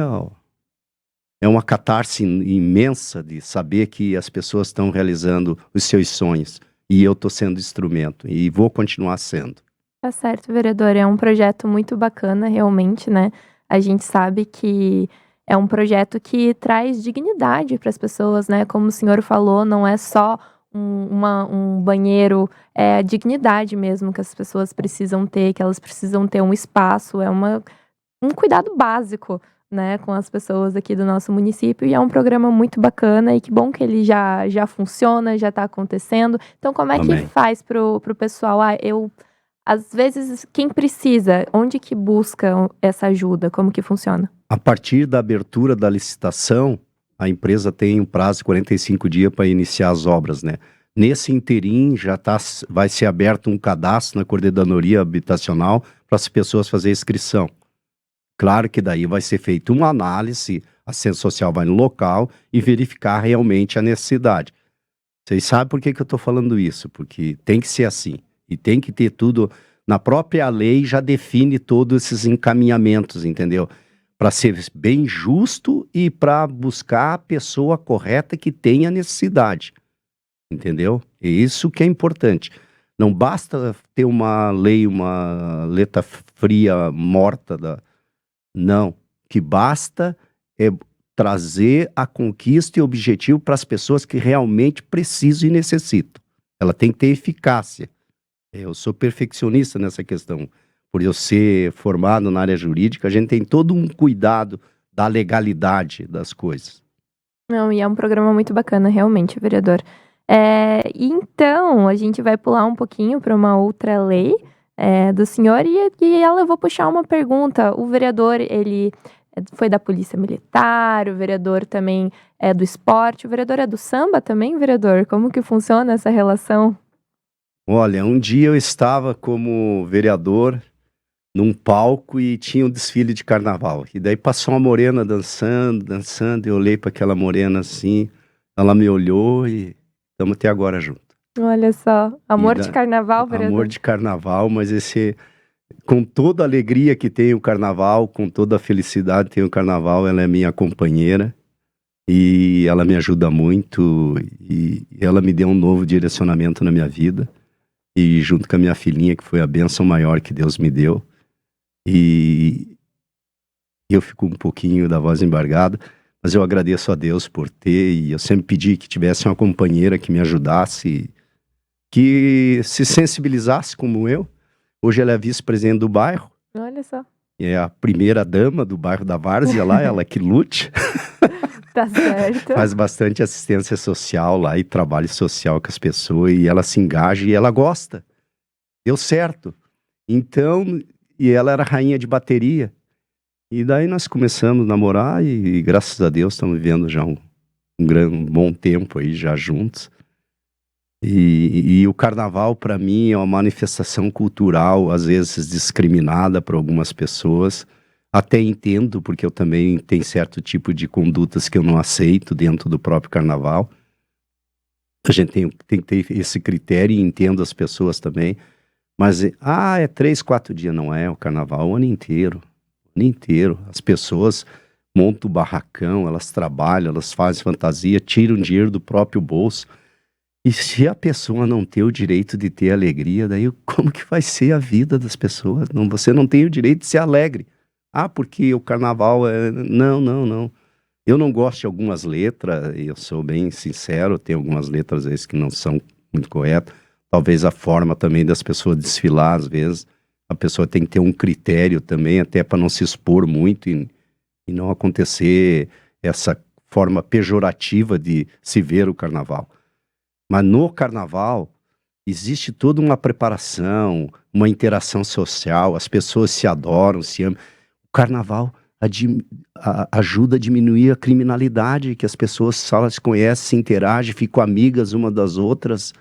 é uma catarse imensa de saber que as pessoas estão realizando os seus sonhos. E eu estou sendo instrumento. E vou continuar sendo. Tá certo, vereador. É um projeto muito bacana, realmente, né? A gente sabe que é um projeto que traz dignidade para as pessoas, né? Como o senhor falou, não é só um banheiro, é a dignidade mesmo que as pessoas precisam ter, que elas precisam ter um espaço, é um cuidado básico, né, com as pessoas aqui do nosso município, e é um programa muito bacana, e que bom que ele já funciona, já está acontecendo. Então, como é Amém. que faz pro pessoal? Às vezes, quem precisa, onde que busca essa ajuda? Como que funciona? A partir da abertura da licitação, a empresa tem um prazo de 45 dias para iniciar as obras, né? Nesse interim, vai ser aberto um cadastro na Coordenadoria Habitacional para as pessoas fazerem inscrição. Claro que daí vai ser feita uma análise, a Assistência Social vai no local e verificar realmente a necessidade. Vocês sabem por que eu estou falando isso? Porque tem que ser assim. E tem que ter tudo, na própria lei já define todos esses encaminhamentos, entendeu? Para ser bem justo e para buscar a pessoa correta que tenha necessidade, entendeu? É isso que é importante. Não basta ter uma lei, uma letra fria, morta. Não. O que basta é trazer a conquista e objetivo para as pessoas que realmente precisam e necessitam. Ela tem que ter eficácia. Eu sou perfeccionista nessa questão. Por eu ser formado na área jurídica, a gente tem todo um cuidado da legalidade das coisas. Não, e é um programa muito bacana, realmente, vereador. Então, a gente vai pular um pouquinho para uma outra lei do senhor, e ela, eu vou puxar uma pergunta. O vereador, ele foi da Polícia Militar, o vereador também é do esporte, o vereador é do samba também, vereador? Como que funciona essa relação? Olha, um dia eu estava como vereador num palco e tinha um desfile de carnaval. E daí passou uma morena dançando, e eu olhei para aquela morena assim, ela me olhou e estamos até agora juntos. Olha só, amor de carnaval, vereador? Amor de carnaval, mas com toda a alegria que tem o carnaval, com toda a felicidade que tem o carnaval, ela é minha companheira e ela me ajuda muito e ela me deu um novo direcionamento na minha vida. E junto com a minha filhinha, que foi a bênção maior que Deus me deu. E eu fico um pouquinho da voz embargada, mas eu agradeço a Deus por ter, e eu sempre pedi que tivesse uma companheira que me ajudasse, que se sensibilizasse como eu. Hoje ela é vice-presidente do bairro. Olha só. É a primeira dama do bairro da Várzea lá, ela que lute. Tá certo. Faz bastante assistência social lá e trabalho social com as pessoas, e ela se engaja e ela gosta. Deu certo. Então, e ela era rainha de bateria. E daí nós começamos a namorar e graças a Deus estamos vivendo já um bom tempo aí já juntos. E o carnaval para mim é uma manifestação cultural, às vezes discriminada por algumas pessoas. Até entendo, porque eu também tenho certo tipo de condutas que eu não aceito dentro do próprio carnaval. A gente tem que ter esse critério e entendo as pessoas também. Mas, é 3, 4 dias, não é o carnaval, o ano inteiro. O ano inteiro. As pessoas montam o barracão, elas trabalham, elas fazem fantasia, tiram dinheiro do próprio bolso. E se a pessoa não ter o direito de ter alegria, daí como que vai ser a vida das pessoas? Não, você não tem o direito de ser alegre. Porque o carnaval é... Não, não, não. Eu não gosto de algumas letras, eu sou bem sincero, tem algumas letras às vezes que não são muito corretas. Talvez a forma também das pessoas desfilar, às vezes. A pessoa tem que ter um critério também, até para não se expor muito e não acontecer essa forma pejorativa de se ver o carnaval. Mas no carnaval existe toda uma preparação, uma interação social, as pessoas se adoram, se amam. O carnaval ajuda a diminuir a criminalidade, que as pessoas só se conhecem, se interagem, ficam amigas uma das outras.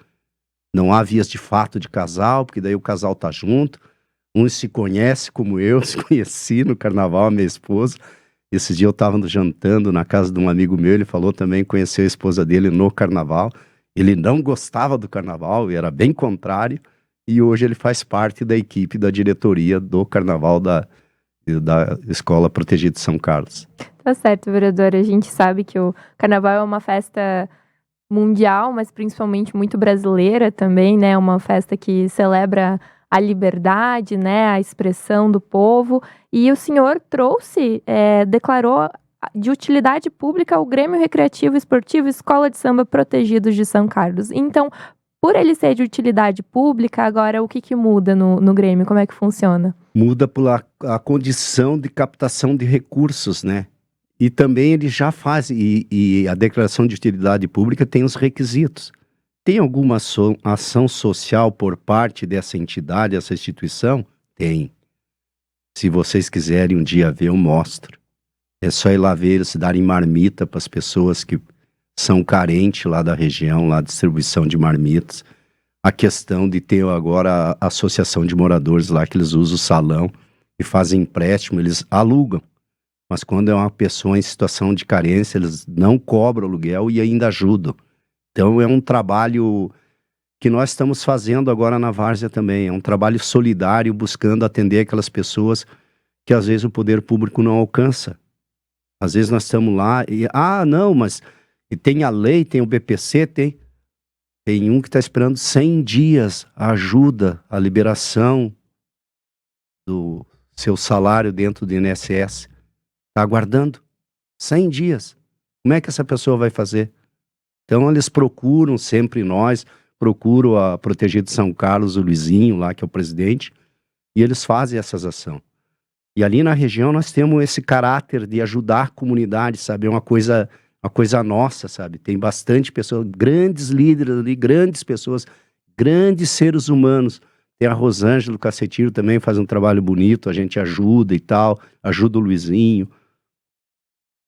Não há vias de fato de casal, porque daí o casal tá junto. Uns se conhece como eu, se conheci no carnaval, a minha esposa. Esse dia eu estava jantando na casa de um amigo meu, ele falou também que conheceu a esposa dele no carnaval. Ele não gostava do carnaval, era bem contrário. E hoje ele faz parte da equipe da diretoria do carnaval da Escola Protegida de São Carlos. Tá certo, vereador. A gente sabe que o carnaval é uma festa mundial, mas principalmente muito brasileira também, né? Uma festa que celebra a liberdade, né? A expressão do povo. E o senhor declarou de utilidade pública o Grêmio Recreativo Esportivo Escola de Samba Protegidos de São Carlos. Então, por ele ser de utilidade pública, agora o que muda no Grêmio? Como é que funciona? Muda a condição de captação de recursos, né? E também ele já faz, e a declaração de utilidade pública tem os requisitos. Tem alguma ação social por parte dessa entidade, essa instituição? Tem. Se vocês quiserem um dia ver, eu mostro. É só ir lá ver, eles darem marmita para as pessoas que são carentes lá da região, lá a distribuição de marmitas. A questão de ter agora a associação de moradores lá, que eles usam o salão e fazem empréstimo, eles alugam. Mas quando é uma pessoa em situação de carência, eles não cobram aluguel e ainda ajudam. Então é um trabalho que nós estamos fazendo agora na Várzea também. É um trabalho solidário, buscando atender aquelas pessoas que às vezes o poder público não alcança. Às vezes nós estamos lá e... não, mas tem a lei, tem o BPC, tem um que está esperando 100 dias a ajuda, a liberação do seu salário dentro do INSS. Está aguardando 100 dias. Como é que essa pessoa vai fazer? Então eles procuram sempre procuram a Protegida de São Carlos, o Luizinho lá, que é o presidente, e eles fazem essas ações. E ali na região nós temos esse caráter de ajudar a comunidade, sabe? É uma coisa nossa, sabe? Tem bastante pessoas, grandes líderes ali, grandes pessoas, grandes seres humanos. Tem a Rosângela Cacetiro também, faz um trabalho bonito, a gente ajuda e tal, ajuda o Luizinho.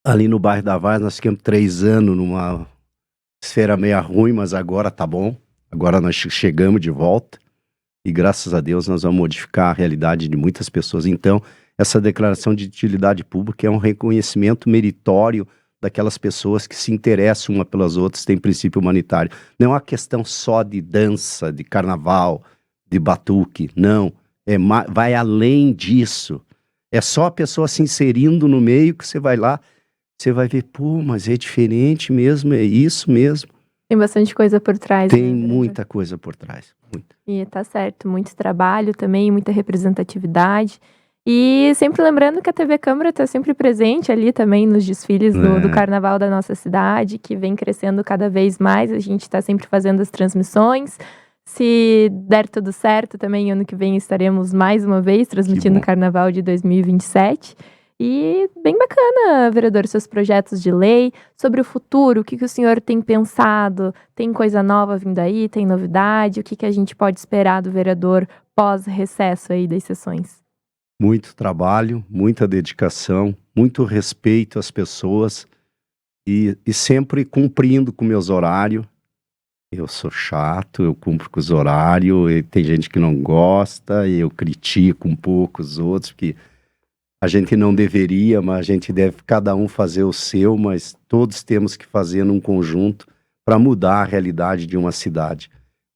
Ali no bairro da Vaz, nós ficamos 3 anos numa esfera meio ruim, mas agora tá bom. Agora nós chegamos de volta e graças a Deus nós vamos modificar a realidade de muitas pessoas. Então, essa declaração de utilidade pública é um reconhecimento meritório daquelas pessoas que se interessam uma pelas outras, têm princípio humanitário. Não é uma questão só de dança, de carnaval, de batuque, não. Vai além disso. É só a pessoa se inserindo no meio que você vai lá, você vai ver, mas é diferente mesmo, é isso mesmo. Tem bastante coisa por trás. Tem muita coisa por trás, muita. E tá certo, muito trabalho também, muita representatividade. E sempre lembrando que a TV Câmara está sempre presente ali também nos desfiles do carnaval da nossa cidade, que vem crescendo cada vez mais. A gente está sempre fazendo as transmissões. Se der tudo certo, também ano que vem estaremos mais uma vez transmitindo o Carnaval de 2027. E bem bacana, vereador, seus projetos de lei. Sobre o futuro, o que o senhor tem pensado? Tem coisa nova vindo aí? Tem novidade? O que a gente pode esperar do vereador pós-recesso aí das sessões? muito trabalho, muita dedicação, muito respeito às pessoas e sempre cumprindo com meus horários. Eu sou chato, eu cumpro com os horários, e tem gente que não gosta, e eu critico um pouco os outros, porque a gente não deveria, mas a gente deve cada um fazer o seu, mas todos temos que fazer num conjunto para mudar a realidade de uma cidade.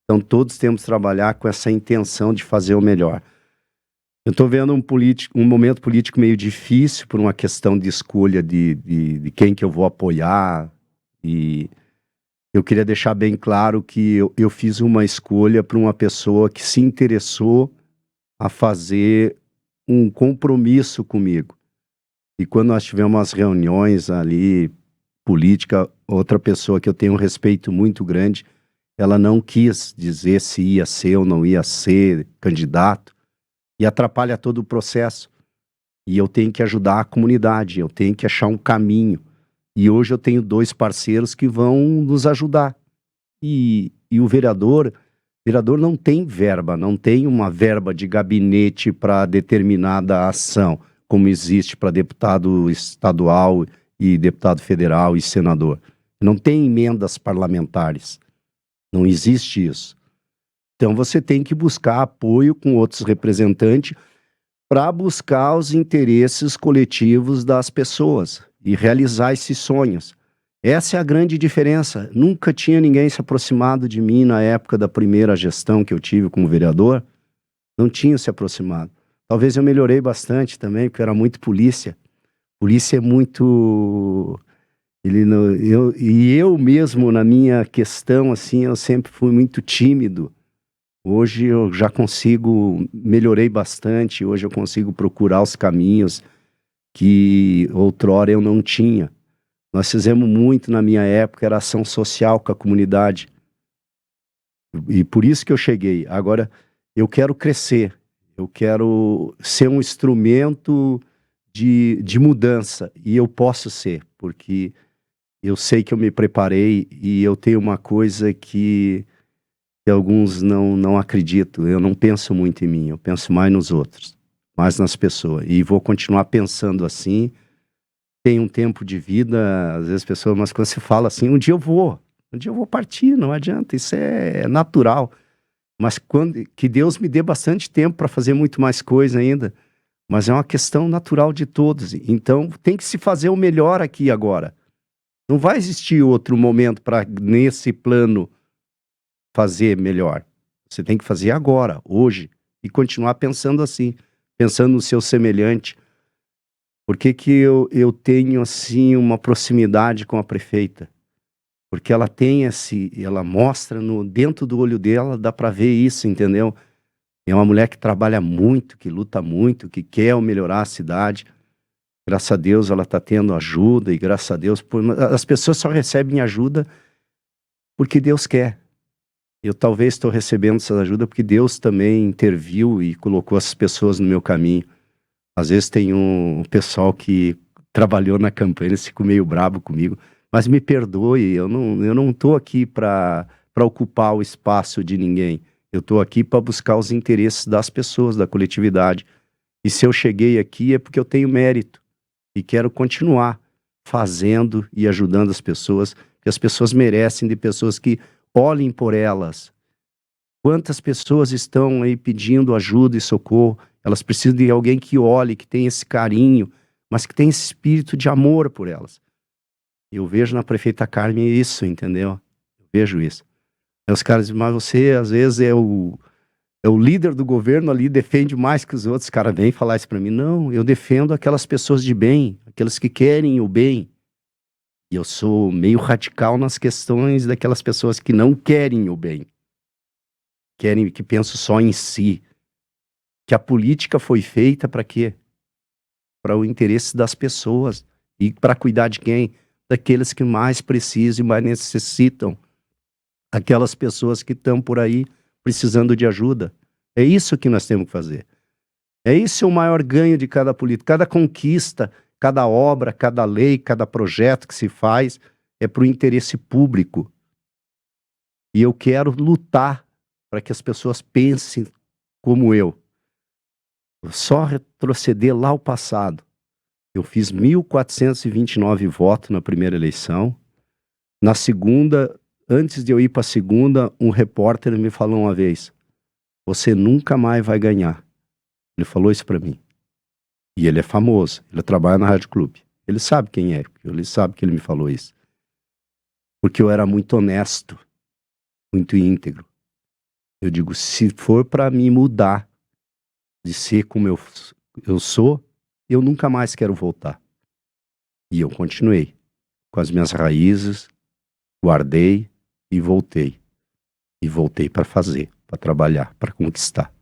Então todos temos que trabalhar com essa intenção de fazer o melhor. Eu estou vendo um momento político meio difícil por uma questão de escolha de quem que eu vou apoiar, e eu queria deixar bem claro que eu fiz uma escolha para uma pessoa que se interessou a fazer um compromisso comigo. E quando nós tivemos umas reuniões ali, política, outra pessoa que eu tenho um respeito muito grande, ela não quis dizer se ia ser ou não ia ser candidato, e atrapalha todo o processo. E eu tenho que ajudar a comunidade, eu tenho que achar um caminho. E hoje eu tenho 2 parceiros que vão nos ajudar. E o vereador não tem verba, não tem uma verba de gabinete para determinada ação, como existe para deputado estadual e deputado federal e senador. Não tem emendas parlamentares, não existe isso. Então você tem que buscar apoio com outros representantes para buscar os interesses coletivos das pessoas e realizar esses sonhos. Essa é a grande diferença. Nunca tinha ninguém se aproximado de mim na época da primeira gestão que eu tive como vereador. Não tinha se aproximado. Talvez eu melhorei bastante também, porque era muito polícia. Polícia é muito... eu mesmo, na minha questão, assim, eu sempre fui muito tímido. Hoje eu já consigo, melhorei bastante, hoje eu consigo procurar os caminhos que outrora eu não tinha. Nós fizemos muito na minha época, era ação social com a comunidade. E por isso que eu cheguei. Agora, eu quero crescer, eu quero ser um instrumento de mudança, e eu posso ser, porque eu sei que eu me preparei e eu tenho uma coisa que alguns não acreditam. Eu não penso muito em mim, eu penso mais nos outros, mais nas pessoas. E vou continuar pensando assim. Tem um tempo de vida, às vezes pessoas, mas quando você fala assim, um dia eu vou partir, não adianta, isso é natural. Mas que Deus me dê bastante tempo para fazer muito mais coisa ainda. Mas é uma questão natural de todos. Então tem que se fazer o melhor aqui e agora. Não vai existir outro momento para, nesse plano, fazer melhor. Você tem que fazer agora, hoje, e continuar pensando assim, pensando no seu semelhante. Por que que eu tenho assim uma proximidade com a prefeita? Porque ela tem ela mostra dentro do olho dela, dá para ver isso, entendeu? É uma mulher que trabalha muito, que luta muito, que quer melhorar a cidade. Graças a Deus ela está tendo ajuda, e graças a Deus as pessoas só recebem ajuda porque Deus quer. Eu talvez estou recebendo essa ajuda porque Deus também interviu e colocou essas pessoas no meu caminho. Às vezes tem um pessoal que trabalhou na campanha, eles ficam meio bravo comigo, mas me perdoe, eu não estou aqui para ocupar o espaço de ninguém. Eu estou aqui para buscar os interesses das pessoas, da coletividade. E se eu cheguei aqui é porque eu tenho mérito e quero continuar fazendo e ajudando as pessoas, porque as pessoas merecem de pessoas que olhem por elas. Quantas pessoas estão aí pedindo ajuda e socorro? Elas precisam de alguém que olhe, que tenha esse carinho, mas que tenha esse espírito de amor por elas. Eu vejo na prefeita Carmen isso, entendeu? Eu vejo isso. Aí os caras dizem, mas você às vezes é o líder do governo ali, defende mais que os outros. Os caras vêm falar isso pra mim. Não, eu defendo aquelas pessoas de bem, aquelas que querem o bem. E eu sou meio radical nas questões daquelas pessoas que não querem o bem. Que pensam só em si. Que a política foi feita para quê? Para o interesse das pessoas. E para cuidar de quem? Daqueles que mais precisam e mais necessitam. Aquelas pessoas que estão por aí precisando de ajuda. É isso que nós temos que fazer. É esse o maior ganho de cada político. Cada conquista, cada obra, cada lei, cada projeto que se faz é para o interesse público. E eu quero lutar para que as pessoas pensem como eu. Só retroceder lá ao passado. Eu fiz 1.429 votos na primeira eleição. Na segunda, antes de eu ir para a segunda, um repórter me falou uma vez: você nunca mais vai ganhar. Ele falou isso para mim. E ele é famoso, ele trabalha na Rádio Clube. Ele sabe quem é, ele sabe que ele me falou isso. Porque eu era muito honesto, muito íntegro. Eu digo, se for para me mudar de ser como eu sou, eu nunca mais quero voltar. E eu continuei com as minhas raízes, guardei e voltei. E voltei para fazer, para trabalhar, para conquistar.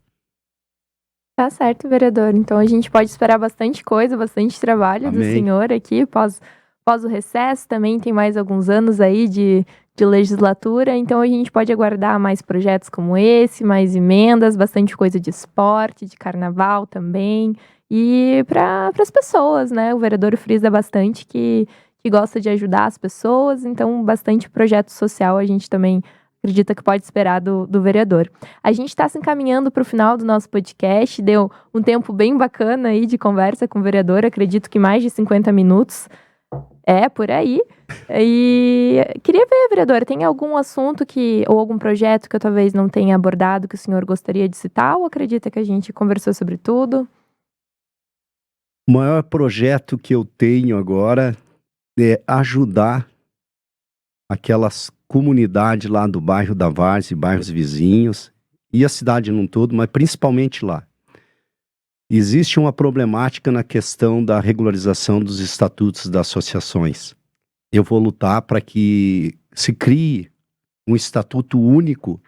Tá certo, vereador. Então a gente pode esperar bastante coisa, bastante trabalho do Amém. senhor aqui, pós o recesso. Também tem mais alguns anos aí de legislatura, então a gente pode aguardar mais projetos como esse, mais emendas, bastante coisa de esporte, de carnaval também. E para as pessoas, né? O vereador frisa bastante que gosta de ajudar as pessoas, então bastante projeto social a gente também acredita que pode esperar do vereador. A gente está se encaminhando para o final do nosso podcast, deu um tempo bem bacana aí de conversa com o vereador, acredito que mais de 50 minutos, por aí. E queria ver, vereador, tem algum assunto ou algum projeto que eu talvez não tenha abordado que o senhor gostaria de citar, ou acredita que a gente conversou sobre tudo? O maior projeto que eu tenho agora é ajudar aquelas comunidades lá do bairro da Várzea e bairros vizinhos, e a cidade num todo, mas principalmente lá. Existe uma problemática na questão da regularização dos estatutos das associações. Eu vou lutar para que se crie um estatuto único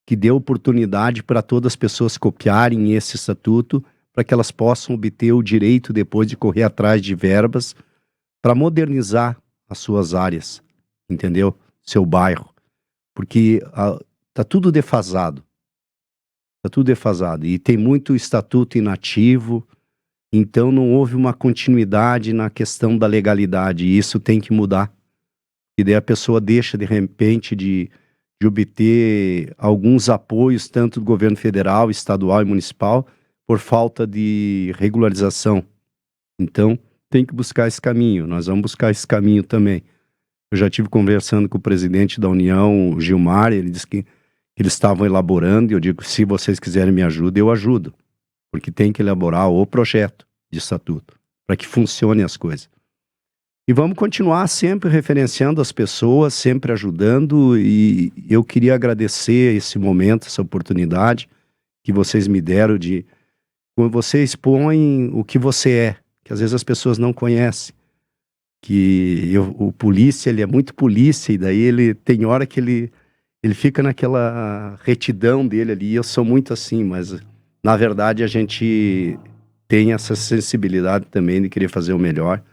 que dê oportunidade para todas as pessoas copiarem esse estatuto, para que elas possam obter o direito depois de correr atrás de verbas para modernizar as suas áreas, entendeu? Seu bairro, porque tá tudo defasado. Tá tudo defasado e tem muito estatuto inativo, então não houve uma continuidade na questão da legalidade, e isso tem que mudar. E daí a pessoa deixa de repente de obter alguns apoios, tanto do governo federal, estadual e municipal, por falta de regularização. Então tem que buscar esse caminho, nós vamos buscar esse caminho também. Eu já estive conversando com o presidente da União, o Gilmar, ele disse que eles estavam elaborando, e eu digo, se vocês quiserem me ajudar, eu ajudo. Porque tem que elaborar o projeto de estatuto, para que funcione as coisas. E vamos continuar sempre referenciando as pessoas, sempre ajudando, e eu queria agradecer esse momento, essa oportunidade que vocês me deram de... Quando você expõe o que você é, que às vezes as pessoas não conhecem. O polícia, ele é muito polícia, e daí ele tem hora que ele fica naquela retidão dele ali, eu sou muito assim, mas na verdade a gente tem essa sensibilidade também de querer fazer o melhor,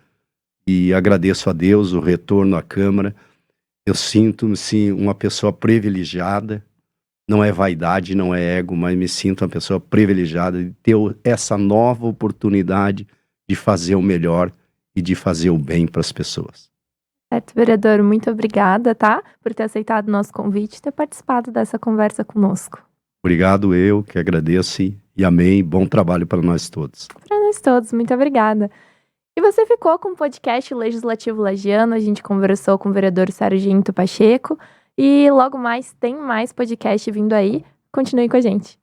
e agradeço a Deus o retorno à Câmara. Eu sinto-me sim uma pessoa privilegiada, não é vaidade, não é ego, mas me sinto uma pessoa privilegiada de ter essa nova oportunidade de fazer o melhor e de fazer o bem para as pessoas. Certo, vereador, muito obrigada, tá? Por ter aceitado o nosso convite e ter participado dessa conversa conosco. Obrigado, eu que agradeço, e amém, bom trabalho para nós todos. Para nós todos, muito obrigada. E você ficou com o podcast Legislativo Lagiano, a gente conversou com o vereador Sargento Pacheco, e logo mais tem mais podcast vindo aí, continue com a gente.